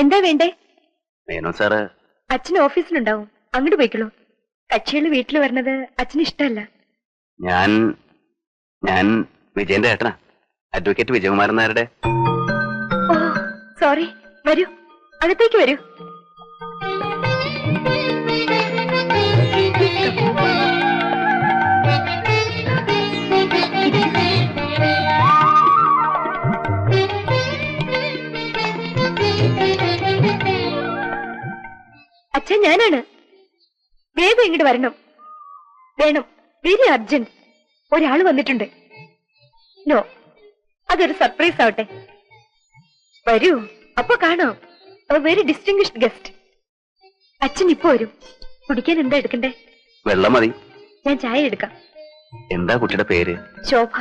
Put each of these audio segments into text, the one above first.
എന്താ വേണ്ടേ? മേനോ സാറ് അച്ഛൻ ഓഫീസിലുണ്ടാവും, അങ്ങോട്ട് പോയിക്കോളൂ. കക്ഷികൾ വീട്ടിൽ വരുന്നത് അച്ഛന് ഇഷ്ടമല്ല. ഞാൻ വിജയന്റെ ഏട്ടനാ, അഡ്വക്കേറ്റ് വിജയകുമാരൻ നായരുടെ. ഓ സോറി, വരൂ, അകത്തേക്ക് വരൂ. അച്ഛൻ ഞാനാണ്, വേഗം ഇങ്ങോട്ട് വരണം. വേണം, വെരി അർജന്റ്. ഒരാള് വന്നിട്ടുണ്ട്. നോ, അതൊരു സർപ്രൈസ് ആവട്ടെ. വരൂ, അപ്പൊ കാണാം. Very distinguished guest. അച്ഛൻ ഇപ്പൊ വരും. കുടിക്കാൻ എന്താ എടുക്കണ്ടേ? വെള്ളം മതി. ഞാൻ ചായ എടുക്കാം. എന്താ കുട്ടിയുടെ പേര്? ശോഭ.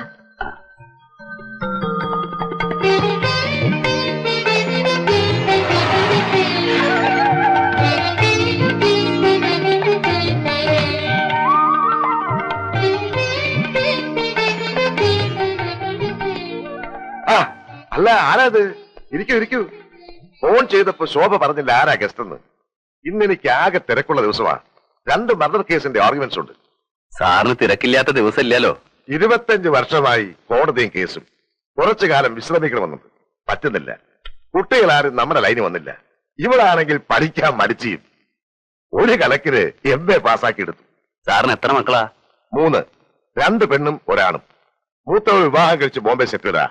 അല്ല, ആരാത്? ഇരിക്കൂ ഇരിക്കൂ. ഫോൺ ചെയ്തപ്പോ ശോഭ പറഞ്ഞില്ല ആരാ ഗസ്റ്റ് എന്ന്. ഇന്ന് എനിക്ക് ആകെ തിരക്കുള്ള ദിവസമാ. 2 മർഡർ കേസിന്റെ ആർഗ്യുമെന്റ്സ് ഉണ്ട്. സാറിന് തിരക്കില്ലാത്ത ദിവസം ഇല്ലല്ലോ. 25 വർഷമായി കോടതിയും കേസും. കുറച്ചു കാലം വിശ്രമിക്കണമെന്നുണ്ട്, പറ്റുന്നില്ല. കുട്ടികളാരും നമ്മുടെ ലൈന് വന്നില്ല. ഇവളാണെങ്കിൽ പഠിക്കാൻ മടിച്ചിയും. ഒരു കലക്കിന് MA പാസ്സാക്കി എടുത്തു. സാറിന് എത്ര മക്കളാ? 3, 2 പെണ്ണും ഒരാണും. മൂത്തവൾ വിവാഹം കഴിച്ച് ബോംബെ സെറ്റിലാ.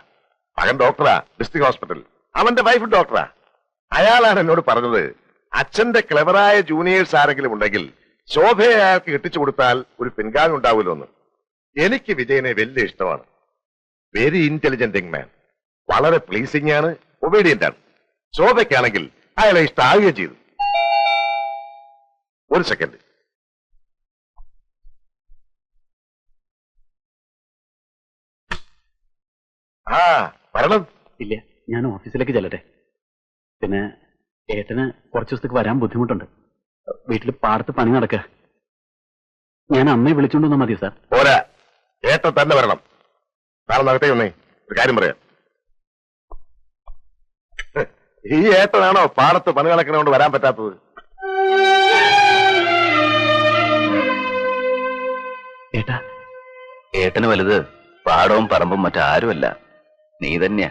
മകൻ ഡോക്ടറാ, ഡിസ്ട്രിക്ട് ഹോസ്പിറ്റൽ. അവന്റെ വൈഫ് ഡോക്ടറാ. അയാളാണ് എന്നോട് പറഞ്ഞത്, അച്ഛന്റെ ക്ലെവറായ ജൂനിയേഴ്സ് ആരെങ്കിലും ഉണ്ടെങ്കിൽ ശോഭയെ അയാൾക്ക് കെട്ടിച്ചു കൊടുത്താൽ ഒരു പിൻഗാമി ഉണ്ടാവുമല്ലോ എന്ന്. എനിക്ക് വിജയനെ വലിയ ഇഷ്ടമാണ്. വെരി ഇന്റലിജന്റ് മാൻ. വളരെ പ്ലീസിംഗ് ആണ്, ഒബീഡിയന്റ് ആണ്. ശോഭയ്ക്കാണെങ്കിൽ അയാളെ ഇഷ്ടമാവുകയും ചെയ്തു. ഒരു സെക്കൻഡ്. വരണം. ഇല്ല, ഞാൻ ഓഫീസിലേക്ക് ചെല്ലട്ടെ. പിന്നെ ഏട്ടന് കുറച്ചു ദിവസത്തേക്ക് വരാൻ ബുദ്ധിമുട്ടുണ്ട്. വീട്ടിൽ പാടത്ത് പണി നടക്കുക. ഞാൻ അമ്മയെ വിളിച്ചോണ്ട് മതി സാർ? പോരാ, ഏട്ടൻ തന്നെ വരണം. സാർ നകത്തേ ഒന്നേ ഒരു കാര്യം പറയാം. ഈ ഏട്ടനാണോ പാടത്ത് പണി നടക്കണോണ്ട് വരാൻ പറ്റാത്തത്? ഏട്ടാ, ഏട്ടന് വലുത് പാടവും പറമ്പും മറ്റാരുമല്ല, നീ തന്നെയാ.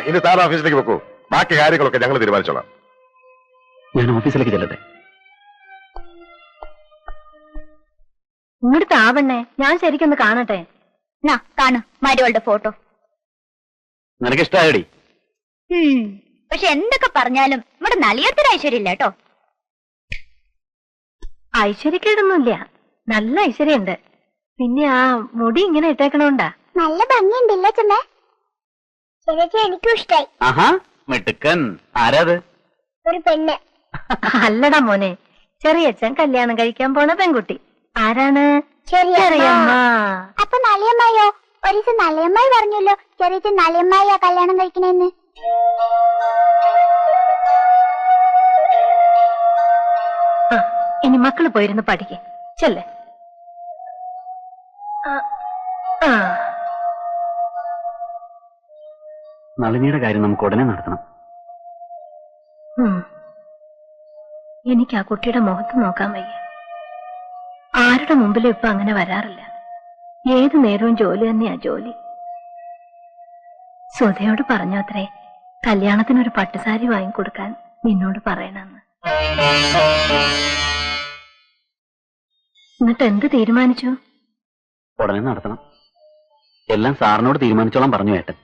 ഇനി സാർ ഓഫീസിലേക്ക് വെക്കൂ. ബാക്കി കാര്യങ്ങളൊക്കെ ഞങ്ങൾ തീരുമാനിച്ചോളാം. ഞാൻ ഓഫീസിലേക്ക് ചെല്ലട്ടെ. ഇങ്ങോട്ട് താവണ്ണേ, ഞാൻ ശരിക്കൊന്ന് കാണട്ടെ. കാണു മരുവളുടെ ഫോട്ടോ. നിനക്ക് ഇഷ്ടമായോടി? പക്ഷെ എന്തൊക്കെ പറഞ്ഞാലും ഇവിടെ നളിയത്തിന് ഐശ്വര്യമില്ല കേട്ടോ. ഐശ്വര്യക്കേടൊന്നുമില്ല, നല്ല ഐശ്വര്യമുണ്ട്. പിന്നെ ആ മുടി ഇങ്ങനെ ഇട്ടേക്കണോണ്ടാ. നല്ല ഭംഗിയുണ്ടല്ലേ ചുമേ? ചേച്ചി എനിക്കും ഇഷ്ടായി. ആഹാ, മിടുക്കൻ. ആരാത്? ഒരു പെണ്ണ്. അല്ലടാ മോനെ, ചെറിയച്ഛൻ കല്യാണം കഴിക്കാൻ പോണ പെൺകുട്ടി. ആരാണ്? ചെറിയമ്മ. അപ്പൊ നളിയമ്മായോ? ഒരു ദിവസം നളിയമ്മായി പറഞ്ഞല്ലോ ചെറിയച്ഛൻ നളിയമ്മായിയാ കല്യാണം കഴിക്കണേന്ന്. ഇനി മക്കള് പോയിരുന്ന് പഠിക്കേ ചെല്ലേ. നളിനിയുടെ കാര്യം നമുക്ക് ഉടനെ നടത്തണം. എനിക്ക് ആ കുട്ടിയുടെ മുഖത്ത് നോക്കാൻ വയ്യ. ആരുടെ മുമ്പിലും ഇപ്പൊ അങ്ങനെ വരാറില്ല. ഏതു നേരവും ജോലി തന്നെയാ ജോലി. സുധയോട് പറഞ്ഞോത്രേ കല്യാണത്തിനൊരു പട്ടുസാരി വാങ്ങിക്കൊടുക്കാൻ നിന്നോട് പറയണമെന്ന്. എന്നിട്ട് എന്ത് തീരുമാനിച്ചു? ഉടനെ നടത്തണം. എല്ലാം സാറിനോട് തീരുമാനിച്ചോളാം പറഞ്ഞു ഏട്ടൻ.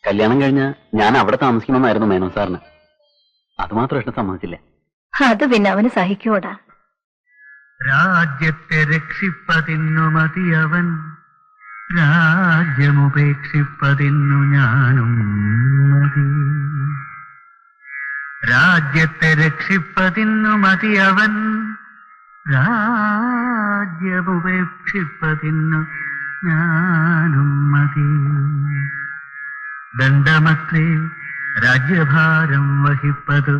കല്യാണം കഴിഞ്ഞ് ഞാൻ അവിടെ താമസിക്കണമെന്നായിരുന്നു മേനോൻ സാറിന്. അതുമാത്രം ഏട്ടൻ സമ്മതിച്ചില്ല. അത് പിന്നെ അവന് സഹിക്കൂടാ. രാജ്യത്തെ രക്ഷിപ്പതിന്നു മതിയവൻ, രാജ്യമുപേക്ഷിപ്പതിന്നു ഞാനും മതി. രാജ്യത്തെ രക്ഷിപ്പതിന്നു മതിയവൻ, രാജ്യമുപേക്ഷിപ്പതിന്നു ഞാനും മതി. ദണ്ഡമത്രേ രാജ്യഭാരം വഹിപ്പതു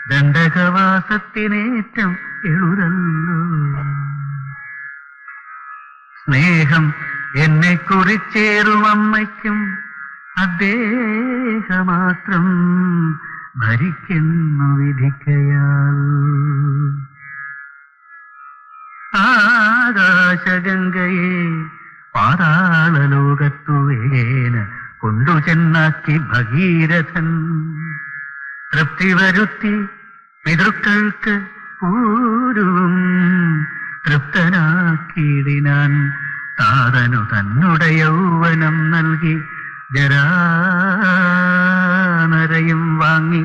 ദണ്ഡകവാസത്തിനേറ്റം എളുതല്ലോ. സ്നേഹം എന്നെ കുറിച്ചേറും അമ്മയ്ക്കും അദ്ദേഹമാത്രം ഭരിക്കുന്നു വിധിക്കയാൽ. ആകാശഗംഗയെ പാതാളലോകത്തു വേന കൊണ്ടു ചെന്നാക്കി ഭഗീരഥൻ തൃപ്തി വരുത്തി പിതൃക്കൾക്ക് പൂരുവും തൃപ്തനാക്കിയിടിനാൻ. താതനു തന്നുടെ യൗവനം നൽകി ജരാനരയും വാങ്ങി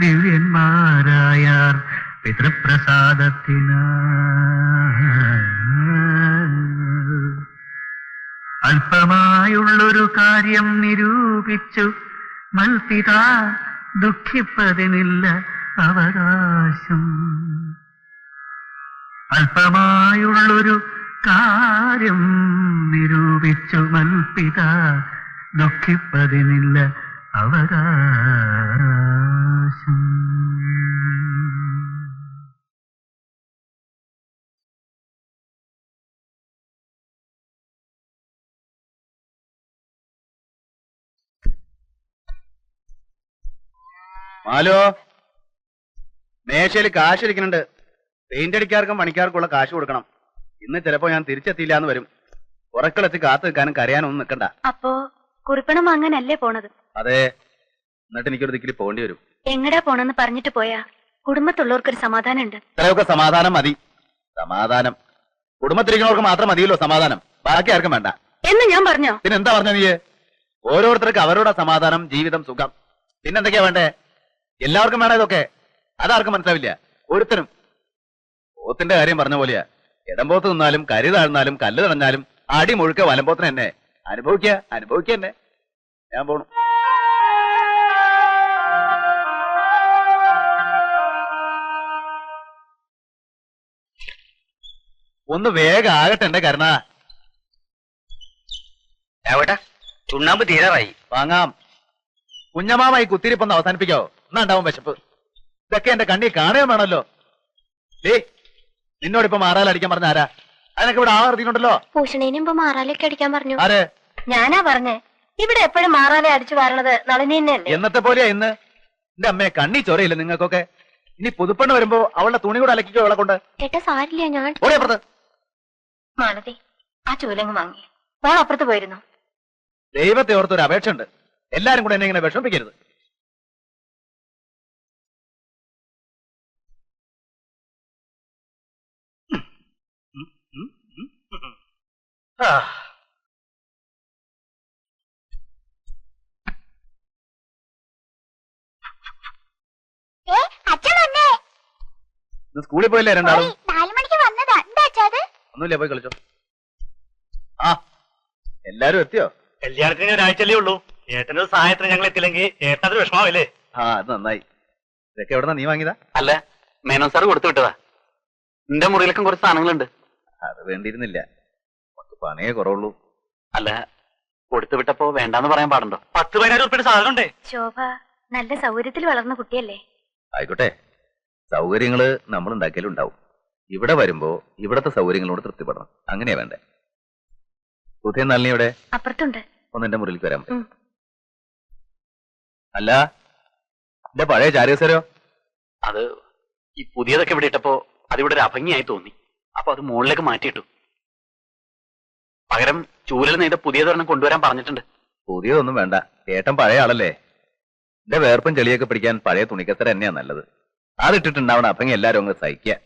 ദിവ്യന്മാരായാർ പിതൃപ്രസാദത്തിനാ. അല്പമായുള്ളൊരു കാര്യം നിരൂപിച്ചു മൽപിത ദുഃഖിപ്പതിനില്ല അവകാശം. അല്പമായുള്ളൊരു കാര്യം നിരൂപിച്ചു മൽപിത ദുഃഖിപ്പതിനില്ല അവകാശം. മാലോ, മേശയിൽ കാശ് ഇരിക്കുന്നുണ്ട്. പെയിന്റ് അടിക്കാർക്കും പണിക്കാർക്കുള്ള കാശ് കൊടുക്കണം. ഇന്ന് ചിലപ്പോ ഞാൻ തിരിച്ചെത്തിയില്ല എന്ന് വരും. ഉറക്കളെത്തി കാത്തു നിൽക്കാനും കരയാനൊന്നും നിൽക്കണ്ട. അപ്പോ കുറിപ്പണം വാങ്ങാനല്ലേ പോണത്? അതെ. എന്നിട്ട് എനിക്കൊരു ദിക്കിൽ പോകേണ്ടി വരും. എങ്ങടാ പോണെന്ന് പറഞ്ഞിട്ട് പോയാ കുടുംബത്തുള്ളവർക്കൊരു സമാധാനം ഉണ്ട്. ഇത്രയൊക്കെ സമാധാനം മതി. സമാധാനം കുടുംബത്തിരിക്കുന്നവർക്ക് മാത്രം മതിയല്ലോ സമാധാനം. ബാക്കി ആർക്കും വേണ്ട എന്ന് ഞാൻ പറഞ്ഞോ? പിന്നെന്താ പറഞ്ഞ നീ? ഓരോരുത്തർക്ക് അവരുടെ സമാധാനം, ജീവിതം, സുഖം. പിന്നെന്തൊക്കെയാ വേണ്ടേ? എല്ലാവർക്കും വേണം ഇതൊക്കെ. അതാർക്കും മനസ്സിലാവില്ല ഒരുത്തനും. പോത്തിന്റെ കാര്യം പറഞ്ഞ പോലെയാ. ഇടംപോത്ത് നിന്നാലും കരി താഴ്ന്നാലും കല്ല് തടഞ്ഞാലും അടി മുഴുക്ക വലമ്പോത്തിന് തന്നെ. അനുഭവിക്കുക തന്നെ. ഞാൻ പോണു. ഒന്ന് വേഗം ആകട്ടെ എന്റെ കരുണ. ചുണ്ണാമ്പ് തീരാറായി. വാങ്ങാം. കുഞ്ഞമാമായി കുത്തിരിപ്പൊന്ന് അവസാനിപ്പിക്കോ? എന്നാ ഉണ്ടാവും വിശപ്പ്. ഇതൊക്കെ എന്റെ കണ്ണി കാണുകയും വേണമല്ലോ. നിന്നോടിപ്പോ മാറാലടിക്കാൻ പറഞ്ഞ ആരാ? അതിനൊക്കെ ഇവിടെ ആവർത്തിക്കുണ്ടല്ലോ. ഭൂഷണേനും ഇപ്പൊ മാറാലൊക്കെ അടിക്കാൻ പറഞ്ഞു. ആര്? ഞാനാ പറഞ്ഞേ. ഇവിടെ എപ്പോഴും മാറാലെ അടിച്ചു വാരണത് നളിനി തന്നെയല്ലേ? എന്നത്തെ പോലെയാ ഇന്ന്? എന്റെ അമ്മയെ കണ്ണി ചൊറയില്ല നിങ്ങൾക്കൊക്കെ. ഇനി പുതുപ്പെണ്ണ് വരുമ്പോ അവളുടെ തുണി കൂടെ അലക്കിക്കോ അവളെ കൊണ്ട്. ചേട്ടാ സാരില്ല, ഞാൻ ഓടിയപ്പുറത്ത്. മാലതി, ആ ചൂലങ്ങ് വാങ്ങി. മോൾ അപ്പുറത്ത് പോയിരുന്നു. ദൈവത്തെ ഓർത്തൊരു അപേക്ഷ ഉണ്ട്. എല്ലാരും കൂടെ എന്നെ ഇങ്ങനെ വിഷമിപ്പിക്കരുത്. അച്ഛൻ വന്നേ. സ്കൂളിൽ പോയില്ലേ രണ്ടാളും? 4 മണിക്ക് വന്നതാ. എന്താ അച്ഛാ അത്? ഒന്നുമില്ല, പോയി കളിച്ചോ. ആ, എല്ലാരും എത്തിയോ? കല്യാണത്തിന് ഒരാഴ്ചയല്ലേ ഉള്ളൂ. ഏട്ടനൊരു സഹായത്തിന് ഞങ്ങൾ എത്തില്ലെങ്കിൽ ഏട്ടനത് വിഷമാവില്ലേ? ആ, അത് നന്നായി. ഇതൊക്കെ എവിടെന്നാ നീ വാങ്ങിയതാ? അല്ല, മേനോൻ സാർ കൊടുത്തു വിട്ടതാ. നിന്റെ മുറിയിലൊക്കെ കുറച്ച് സാധനങ്ങളുണ്ട്. അത് വേണ്ടിയിരുന്നില്ല. നമുക്ക് പണിയേ കുറവുള്ളൂ. അല്ല, കൊടുത്തു വിട്ടപ്പോ വേണ്ടാന്ന് പറയാൻ പാടുണ്ടോ? 10-15 ഉറുപ്പിയുടെ സാധനം ഉണ്ടേ. ശോഭ നല്ല സൗകര്യത്തിൽ വളർന്ന കുട്ടിയല്ലേ? ആയിക്കോട്ടെ. സൗകര്യങ്ങള് നമ്മൾ ഉണ്ടാക്കിയാലും ഉണ്ടാവും. ഇവിടെ വരുമ്പോ ഇവിടത്തെ സൗകര്യങ്ങളോട് തൃപ്തിപ്പെടണം. അങ്ങനെയാ വേണ്ടേ? സുധേ നളിനിയുടെ അപ്പുറത്തുണ്ട്. ഒന്ന് എന്റെ മുറിയിലേക്ക് വരാൻ പറ്റും? അല്ല, എന്റെ പഴയ ചാരികസരോ? അത് ഈ പുതിയതൊക്കെ ഇവിടെ ഇട്ടപ്പോ അതിവിടെ ഒരു അഭംഗിയായി തോന്നി. അപ്പൊ അത് മുകളിലേക്ക് മാറ്റിയിട്ടു. പകരം ചൂരൽ നെയ്ത പുതിയതൊരെണ്ണം കൊണ്ടുവരാൻ പറഞ്ഞിട്ടുണ്ട്. പുതിയതൊന്നും വേണ്ട. ഏട്ടൻ പഴയ ആളല്ലേ. എന്റെ വേർപ്പും ചെളിയൊക്കെ പിടിക്കാൻ പഴയ തുണിക്കസര തന്നെയാ നല്ലത്. അതിട്ടിട്ടുണ്ടാവണം അഭംഗി എല്ലാരും അങ്ങ് സഹിക്കുക.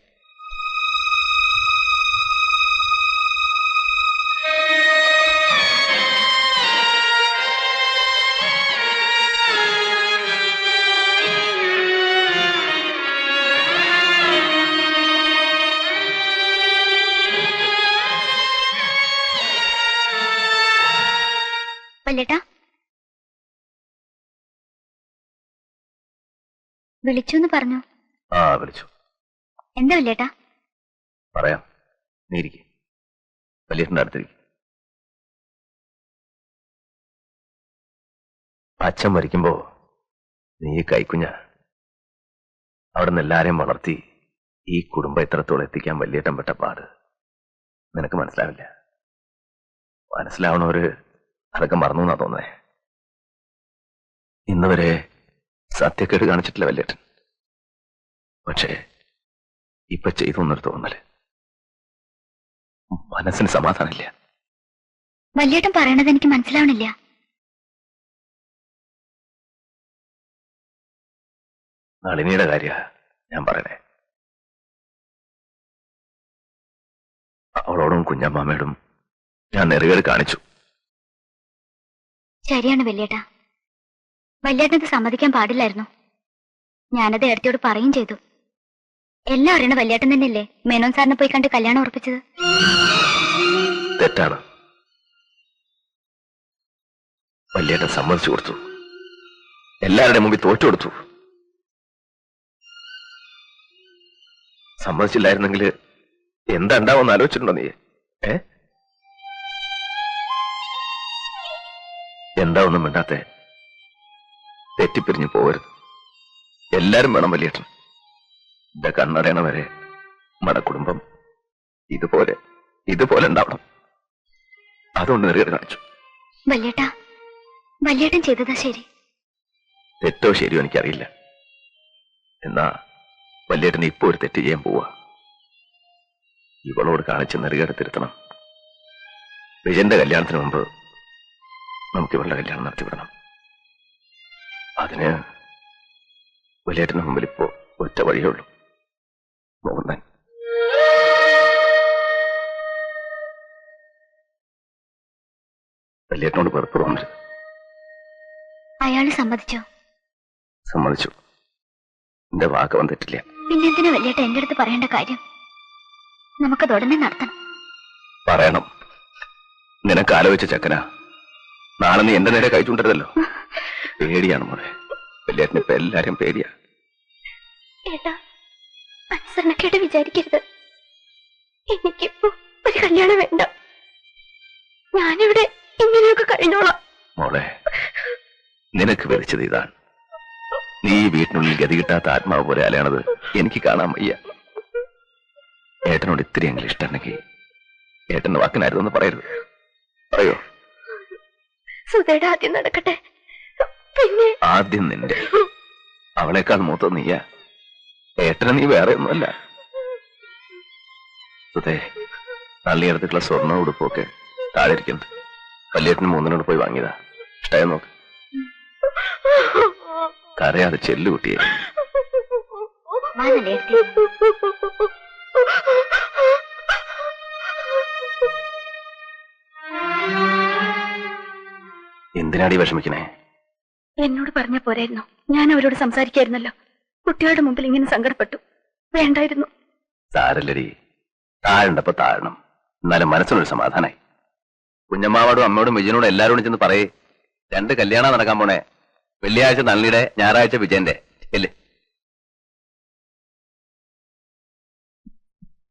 വല്ലേട്ടാ വിളിച്ചു പറഞ്ഞു. ആ വിളിച്ചു. എന്താ വല്ലേട്ടാ? പറയാം, നീ ഇരിക്കെ. വലിയേട്ടൻ്റെ അടുത്തിരിക്കും. അച്ഛൻ മരിക്കുമ്പോ നീ കൈക്കുഞ്ഞ അവിടെ നിന്ന് എല്ലാരെയും വളർത്തി ഈ കുടുംബം ഇത്രത്തോളം എത്തിക്കാൻ വലിയേട്ടം പെട്ട പാട് നിനക്ക് മനസ്സിലാവില്ല. മനസ്സിലാവണവര് അതൊക്കെ മറന്നു എന്നാ തോന്നേ. ഇന്ന് വരെ സത്യക്കേട് കാണിച്ചിട്ടില്ല വല്യേട്ടൻ. പക്ഷേ ഇപ്പൊ ചെയ്തു എന്നൊരു തോന്നല്. മനസ്സിന് സമാധാനമില്ല. വല്യേട്ടൻ പറയണത് എനിക്ക് മനസ്സിലാവണില്ല. നളിനിയുടെ കാര്യ ഞാൻ പറയണേ. അവളോടും കുഞ്ഞമ്മാമ്മയോടും ഞാൻ നെറുകേട് കാണിച്ചു. ശരിയാണ് വല്യേട്ടാ. വല്യേട്ടനത് സമ്മതിക്കാൻ പാടില്ലായിരുന്നു. ഞാനത് ഏടത്തിയോട് പറയും ചെയ്തു. എല്ലാം അറിയണ വല്യേട്ടൻ തന്നെയല്ലേ മേനോൻ സാറിനെ പോയി കണ്ട് കല്യാണം ഉറപ്പിച്ചത്. തെറ്റാണ്. വല്യേട്ടൻ സമ്മതിച്ചു കൊടുത്തു. എല്ലാവരുടെയും മുമ്പിൽ തോറ്റു കൊടുത്തു. സമ്മതിച്ചില്ലായിരുന്നെങ്കിൽ എന്താ ഉണ്ടാവുമെന്ന് ആലോചിച്ചിട്ടുണ്ടോ നീ? എന്താ ഒന്നും മിണ്ടാത്തെ? തെറ്റിപ്പിരിഞ്ഞു പോകരുത്. എല്ലാരും വേണം വല്യേട്ടൻ. എന്റെ കണ്ണടയണ വരെ നമ്മുടെ കുടുംബം ഇതുപോലെ ഉണ്ടാവണം. അതുകൊണ്ട് നെറുകേട് കാണിച്ചു. വല്യേട്ടൻ ചെയ്തതാ ശരി. തെറ്റോ ശരിയോ എനിക്കറിയില്ല. എന്നാ വല്യേട്ടൻ ഇപ്പൊ ഒരു തെറ്റ് ചെയ്യാൻ പോവാ. ഇവളോട് കാണിച്ച് നെറുകേട് തിരുത്തണം. വിജയന്റെ കല്യാണത്തിന് മുമ്പ് നമുക്ക് ഇവളുടെ കല്യാണം നടത്തിവിടണം. അതിന് വല്യേട്ടന് മുമ്പിൽ ഇപ്പോ ഒറ്റ വഴിയേ ഉള്ളൂ. മോഹൻദാൻ. വല്യേട്ടനോട് വെറുപ്പ് തോന്നരുത്. അയാള് സമ്മതിച്ചോ? സമ്മതിച്ചു. എന്റെ വാക്ക് വന്നിട്ടില്ല. പിന്നെന്തിനാ വല്യേട്ട എന്റെ അടുത്ത് പറയേണ്ട കാര്യം? നമുക്കത് ഉടനെ നടത്തണം. പറയണം. നിനക്ക് ആലോചിച്ച ചക്കനാ. നാളെ നീ എന്റെ നേരെ കഴിച്ചുകൊണ്ടിരുന്നല്ലോ. പേടിയാണ് മോളെ. വല്യേട്ടന് ഇപ്പൊ എല്ലാരും പേടിയാ. ഏട്ടാ, അനുസരണക്കേട് വിചാരിക്കരുത്. എനിക്കിപ്പോ ഒരു കല്യാണം വേണ്ട. ഞാനിവിടെ ഇങ്ങനെയൊക്കെ കഴിഞ്ഞോളാം. മോളെ, നിനക്ക് വിധിച്ചത് ഇതാണ്. നീ ഈ വീട്ടിനുള്ളിൽ ഗതി കിട്ടാത്ത ആത്മാവ് പോലെ അലയണത് എനിക്ക് കാണാൻ വയ്യ. ഏട്ടനോട് ഇത്തിരിയെങ്കിലും ഇഷ്ടമുണ്ടെങ്കിൽ ഏട്ടന്റെ വാക്കിനായിരുന്നെന്ന് പറയരുത്. പറയോ? സുധയുടെ ആദ്യം നടക്കട്ടെ. പിന്നെ ആദ്യം നിന്റെ. അവളെക്കാൾ മൂത്തത് നീയാ. ഏട്ടനെ നീ വേറെ ഒന്നുമല്ല. സുധേ, നള്ളിയെടുത്തിട്ടുള്ള സ്വർണ്ണ ഉടുപ്പൊക്കെ താഴെ ഇരിക്കുന്നത്. വല്യേട്ടന് 3 പോയി വാങ്ങിയതാ. ഇഷ്ടമായ നോക്ക്. കരയാതെ ചെല്ലു കുട്ടിയെ. എന്തിനാടി വിഷമിക്കണേ? എന്നോട് പറഞ്ഞ പോരായിരുന്നു. ഞാൻ അവരോട് സംസാരിക്കായിരുന്നല്ലോ. കുട്ടികളുടെ മുമ്പിൽ ഇങ്ങനെ സങ്കടപ്പെട്ടു. വേണ്ടായിരുന്നു. സാരല്ലടി, താഴണ്ടപ്പോ താഴണം. എന്നാലും മനസ്സിനൊരു സമാധാനായി. കുഞ്ഞമ്മാവോടും അമ്മയോടും വിജയനോടും എല്ലാരോടും ചെന്ന് പറയേ, 2 കല്യാണം നടക്കാൻ പോണേ. വെള്ളിയാഴ്ച നളിനിയുടെ, ഞായറാഴ്ച വിജയന്റെ. അല്ലേ?